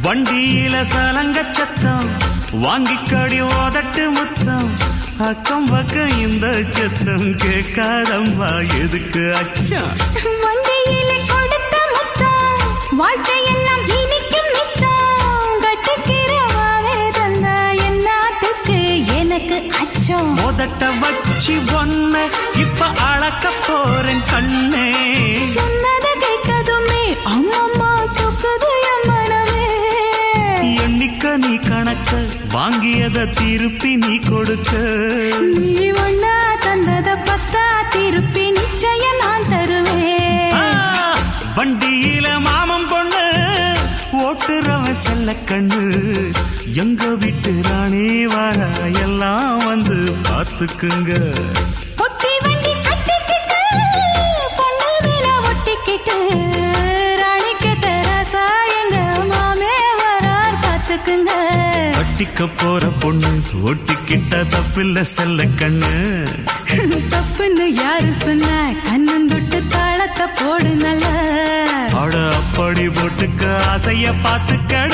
வண்டியில சலங்க சத்தம் வாங்கிக்கடி ஓதட்டு முத்தம் அக்கம் பக்கம் இந்த சத்தம் கேட்காதம்மா எதுக்கு அச்சம் வண்டியில கொடுத்த முத்தம் வாழ்க்கையெல்லாம் இனிக்கும் நித்தம் கட்டுக்கிறவாவே தந்த என்னத்துக்கு எனக்கு அச்சம் மோதட்ட வச்சு ஒன்ன இப்ப அளக்க போறேன் கண்ணே சொன்னத கேட்கதுமே அம்மம்மா சொக்குது என் மனமே எண்ணிக்க நீ கணக்க வாங்கியத திருப்பி நீ கொடுக்க நீ ஒன்னா தந்தத பத்தா திருப்பி நிச்சயம் நான் தருவேன் வண்டியில மாமன் பொண்ணு ஓட்டுறவன் செல்ல கண்ணு எங்க வீட்டு ராணி வர எல்லாம் வந்து பாத்துக்குங்க பொட்டி வண்டி கட்டிக்கிட்டு பொண்ணு மேல ஒட்டிக்கிட்டு ராணிக்கு தராசா எங்க மாமே வரார் பாத்துக்குங்க கட்டிக்க போற பொண்ணு ஒட்டிக்கிட்ட தப்பில்ல செல்ல கண்ணு தப்புன்னு யாரு சொன்ன கண்ணந்தொட்டு தாளத்தை போடு நல்ல அட அப்படி போட்டுக்க ஆசைய பாத்துக்கட